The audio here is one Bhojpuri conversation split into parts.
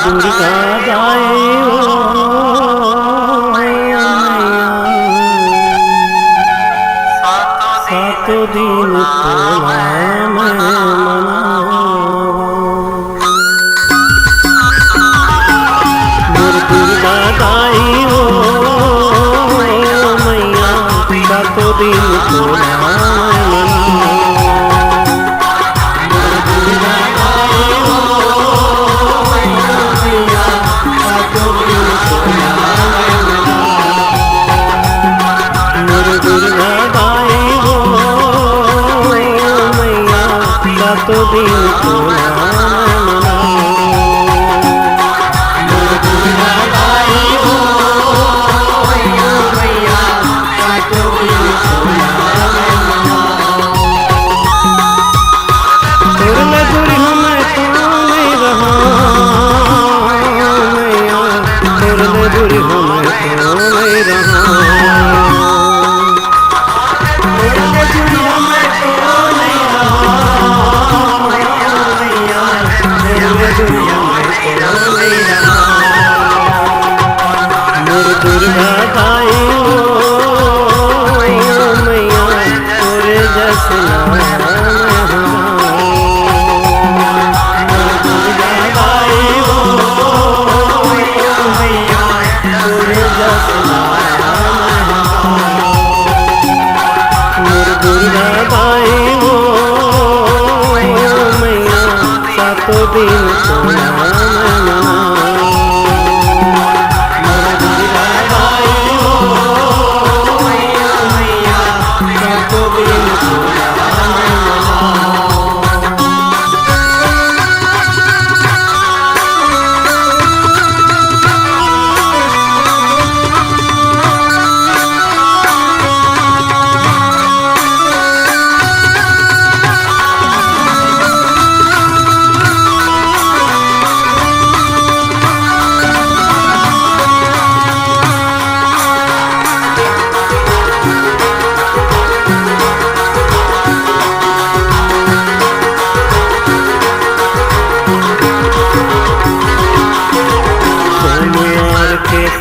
दुर्गा गाए सातों दिन तोला मैं मोर दुर्गा गाई हो मैया सातों दिन तोला तो दिन तोला दुर्गा गाई हो मैया तो दिन तोला तेरे नजरी मैं तो नहीं रहा मैया तेरे नजरी मैं तो नहीं रहा दुर्गा गाई हो मैया तोरे जसना दुर्गा गाई हो मैया तोरे जसना दुर्गा गाई हो मैया सातों दिन तोला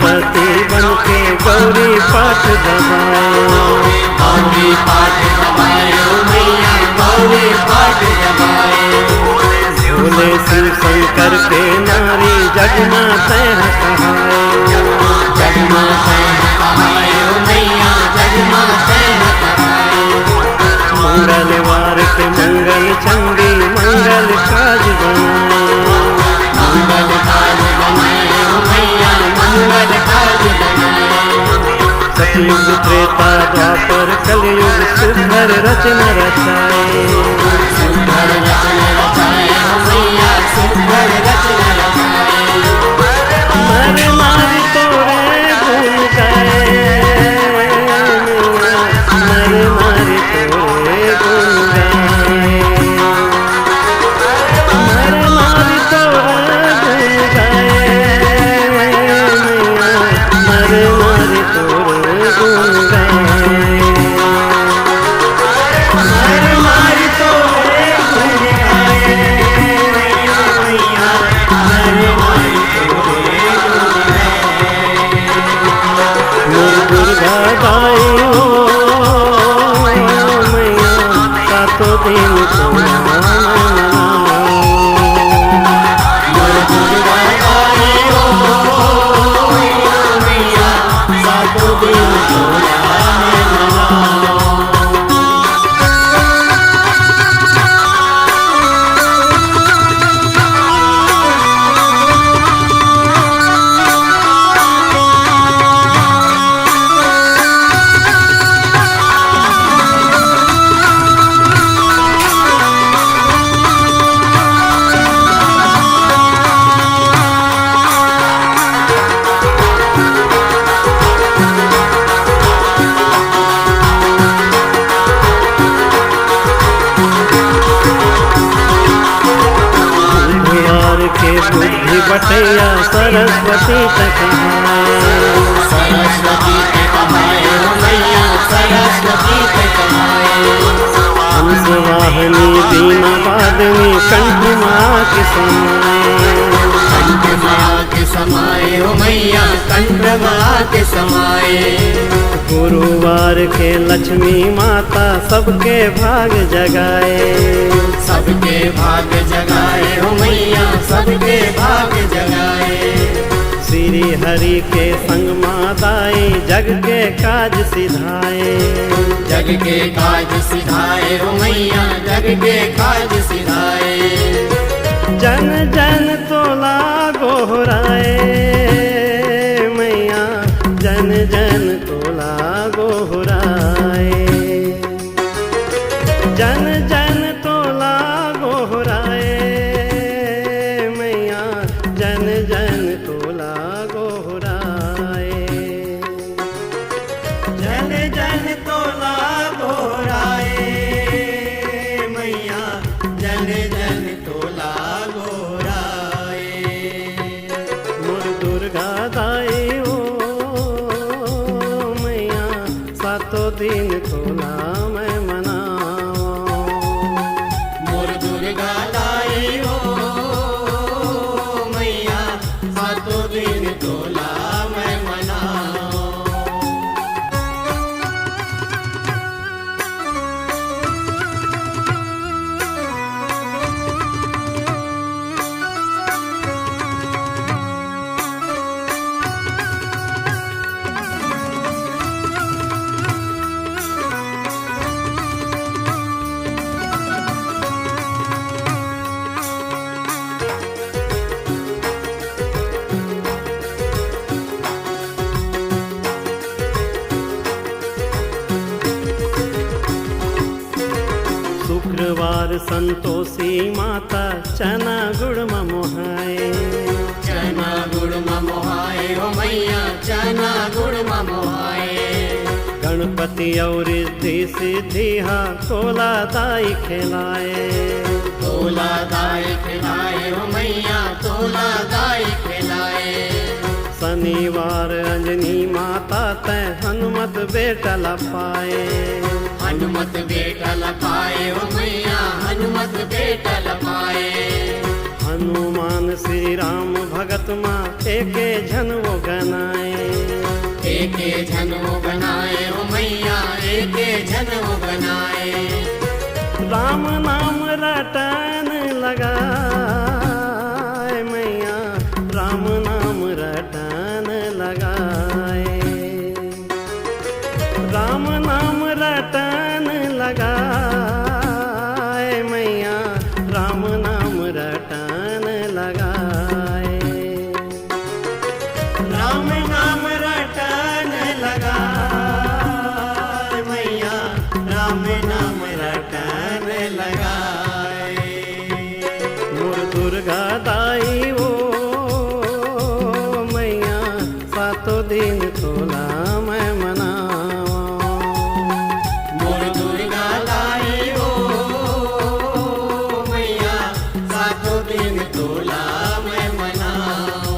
पति बन के गौरी पाठ दबाए गौरी पाठ दबाए मैया गौरी पाठ दबाए भोले शिव शंकर के नारी जगमाता कहाए जगमाता कहाए मैया जगमाता कहाए मंगलवार के मंगल चंडी मंगल काज बनाए मंगल काज बनाए सतयुग त्रेता द्वापर कलयुग सुंदर रचना रचाए सुंदर रचना रचाए मैया सुंदर रचना रचाए मर मार तोरे गुण गाए मर मार तोरे गुण गाए मर मार तोरे गुण गाए मर मार तोरे गुण गाए मर मार तोरे गुण गाए मैया मर मार तोरे गुण गाए दुर्गा गाई हो मैया सातों दिन तोला दुर्गा गाई हो मैया सातों दिन तोला के बुद्धि बटैया सरस्वती तक सरस्वती मैया सरस्वती हंस वाहनी दीना वादनी कंठ माँ के समय के समाए हो मैया, कंठ के समाए। गुरुवार के लक्ष्मी माता सबके भाग जगाए, सबके भाग जगाए हो मैया, सबके भाग जगाए। श्री हरि के संग माताई जग के काज सिधाए, जग के काज सिधाए हो मैया, जग के काज सिधाए। जन जन तोला गोहराए मैया, जन जन तोला गोहराए, जन जन तोला गोहराए मैया, जन जन तोला गोहराए, जन जन तोला गोहराए मैया, जन जन तोला गोहराए। मोर दुर्गा दाई ओ मैया, सातों दिन तोला मैं मनावा। मोर दुर्गा लाई हो मैया, सातों दिन तोला मैं मनाओ। शुक्रवार संतोषी माता चना गुड़ मोहाए, चना गुड़ मोहाए हो मैया, चना गुड़ मोहाए। गणपति और रिद्धि सिद्धि हा तोला दाई खिलाए, तोला दाई खिलाए हो मैया, तोला दाई खिलाए। शनिवार अंजनी माता तै हनुमत बेटा लपाए, हनुमत बेटा लपाए हो मैया, हनुमत बेटा लपाए। हनुमान श्री राम भगत माँ एके झन वो गनाए, एके झन वो बनाए हो मैया, एके झन वो बनाए। राम नाम रटन लगाए मैया, राम नाम रटन लगाए, राम नाम रटन लगाए मैया, राम नाम रटन लगाए, राम नाम रटन लगाए मैया, राम नाम रटन लगाए। मोर दुर्गा दाई ओ मैया, सातों दिन तोला मैं मनावा। मोर दुर्गा लाई हो मैया, सातों दिन तोला मैं मनाओ।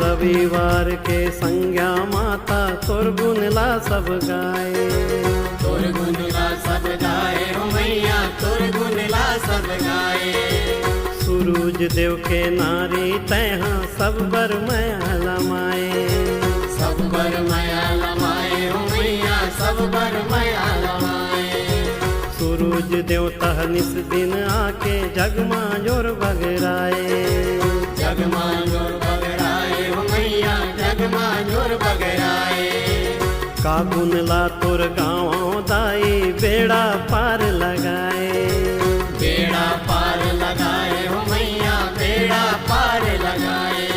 रविवार के संज्ञा माता तोर गुनला सब गाए, तोर गुनला सब गाए हो मैया, तोर गुनला सब गाए। सूरज देव के नारी तैहा सब बर मैं लमाए, सब बर माया लमाए हो मैया, सब बर माया लमाए। सूरज देवता निस दिन आके जगमा जोर बगराए, जगमा जोर बगराए हो मैया, जगमा जोर बगराए। का गुनला तोर गाँव दाई बेड़ा पार लगाए, बेड़ा पार लगाए हो मैया, बेड़ा पार लगाए।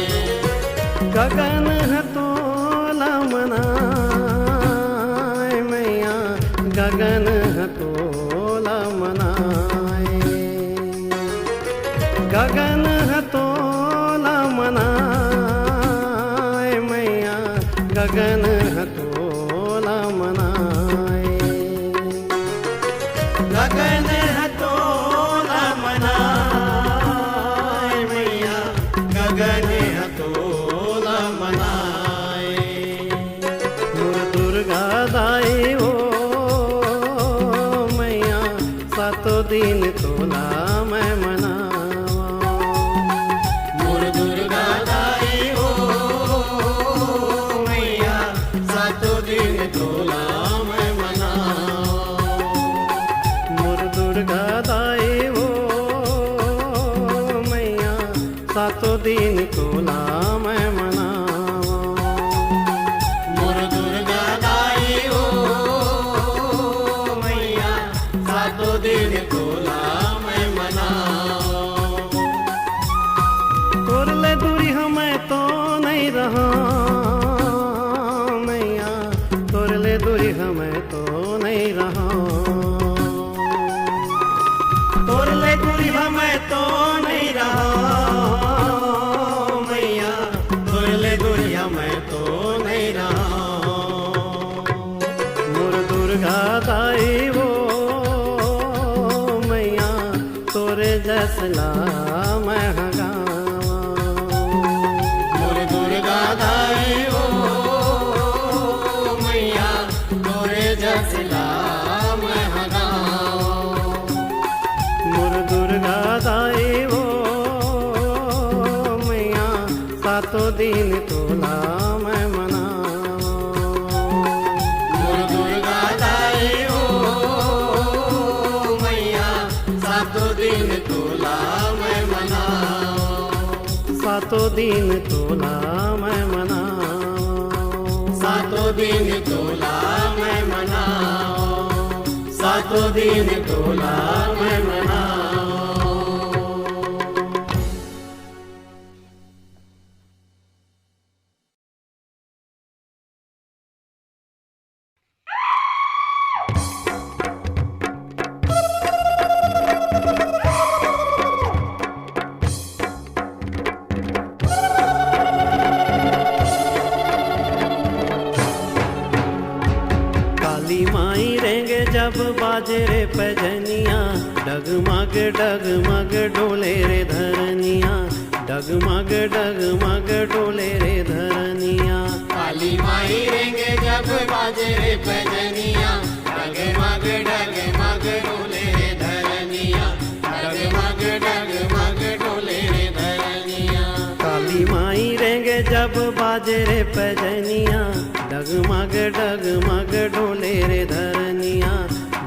गगन हतोला मनाए मैया, गगन हतोला मनाए, गगन हथोला मनाए। गगन हथोला मनाए मैया, गगन हथोला मनाए। मोर दुर्गा दाई ओ मैया, सातों दिन तोला मैं मनावा। मोर दुर्गा दाई हो मैया, सातों दिन तोला मैं मनावा। मोर दुर्गा दाई ओ मैया, सातों दिन तोला मैं मनावा। मोर दुर्गा दाई हो मैया, सातों दिन तोला मैं मनावा। तोरले दूरी हमें तो नहीं रहा मैया, तोरले दूरी हमें तो नहीं रहा। तोरले दूरी हमें तो नहीं रहा मैया, तोरले दूरी हमें तो नहीं रहा। मोर दुर्गा दाई वो मैया, तोरे जसला मैं हगावा। मोर दुर्गा दाई हो मैया, तोरे जसला मैं हगावा। मोर दुर्गा दाई ओ मैया, सातों दिन तोला मैं मनावा। मोर दुर्गा दाई हो मैया, सातों दिन तोला मैं मनावा। सातों दिन तोला मैं मनावा। सातों दिन तोला मैं मनावा। सातों दिन तोला मैं मनावा। काली माई रेंगे जब बाजे रे पैजनिया, डगमग डगमग डोले रे धरनिया, डगमग डगमग डोले रे धरनिया। काली माई रेंगे जब बाजे रे पैजनिया, डगमग डगमग डोले रे धरनिया, डगमग डगमग डोले रे धरनिया। काली माई रेंगे जब बाजे रे पैजनिया, डगमग डगमग डोले रे धरनिया,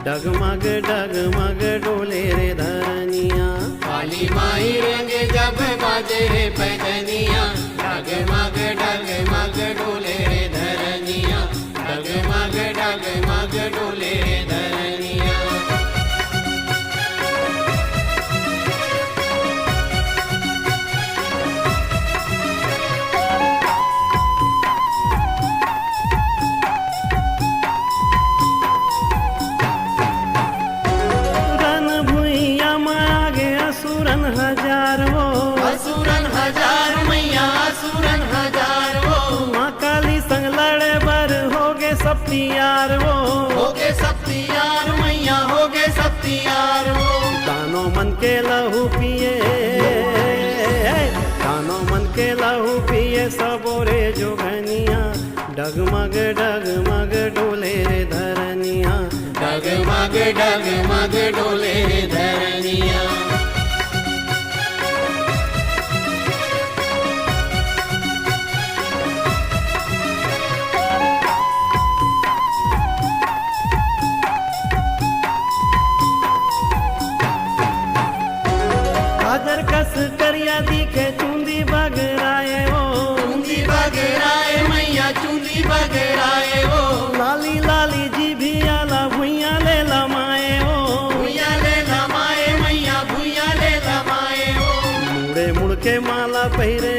डगमग डगमग डोले रे धरनिया। काली माई रेंगे जब बाजे रे पैजनिया, डगमग डगमग डोले रे धरनिया, डगमग डगमग डोले रे धरनिया। रन भुइया में आगे असुरन हजार वो, असुरन हजार मैया, असुरन हजार वो। माँ काली संग लड़े बर होगे सब तैयार वो। होगे सब तैयार मैया, होगे सब तैयार वो। दानो मन के लहू पिए, दानो मन के लहू पिए सबोरे जोगनिया, डगमग डगमग डोले रे धरनिया, डगमग डगमग डोले रे धरनिया। काजर कस करिया दिखे चूंदी बगराए ओ, चूंदी बगराए मैया, चूंदी बगराए ओ। लाली लाली जी भी आला भुइया ले लमाए ओ, भुइया ले लमाए मैया, भुइया ले लमाए ओ। मुड़े मुड़ के माला पहिरे,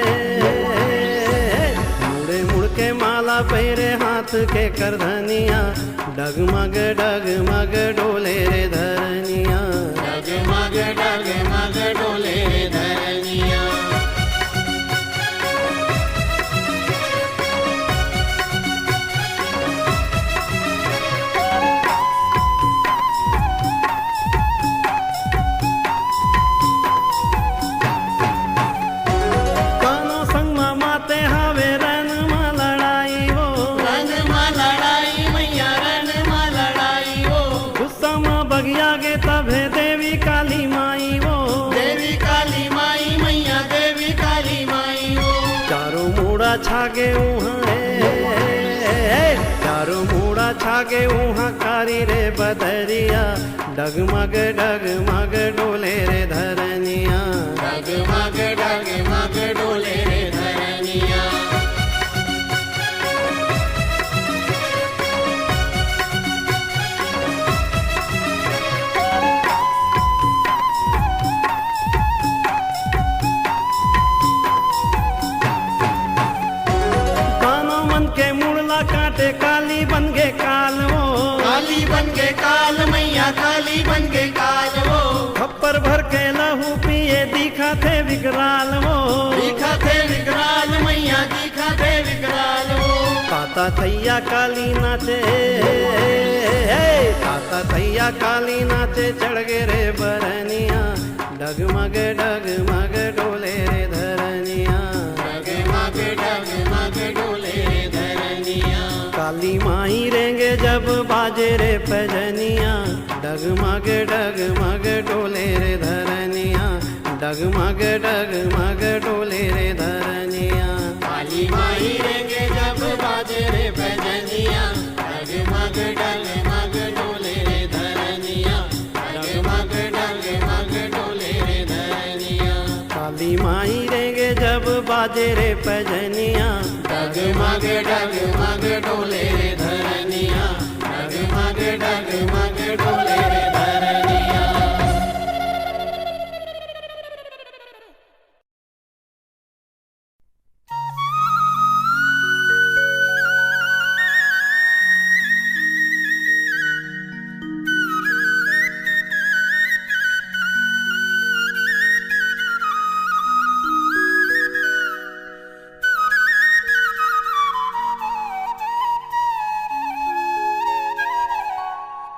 मुड़े मुड़ के माला पहिरे हाथ के करधनिया, डगमग डगमग डोले रे धरनिया, डगमग डगमग डोले रे धरनिया। चारों मूड़ा छागे उहाँ कारी रे बदरिया डगमग डगमग डोले रे धरनिया डगमग डगमग डोले रे धरनिया कानो मन के मुड़ला काटे काली बन गे काल वो काली बन के काल मैया काली बन के काल वो खप्पर भर के लहू पिए दिखा थे विकराल वो दिखा थे विकराल मैया दिखा थे विकराल वो ताता थैया काली नाचे ताता थैया काली नाचे चढ़ गे रे बरनिया डगमग डगमग डोले रे धरनिया डगमग डगमग डोले रे धरनिया काली माई रेंगे जब बाजे रे पजनिया डगमग डगमग डोले रे धरनिया डगमग डगमग डोले रे धरनिया काली माई रेंगे जब बाजे रे भजनिया डगमग डगमग डोले रे धरनिया डगमग डगमग डोले रे धरनिया काली माई रेंगे जब बाजे रे पजनिया डगमग डगमग डोले रे धरनिया डगमग डगमग डोले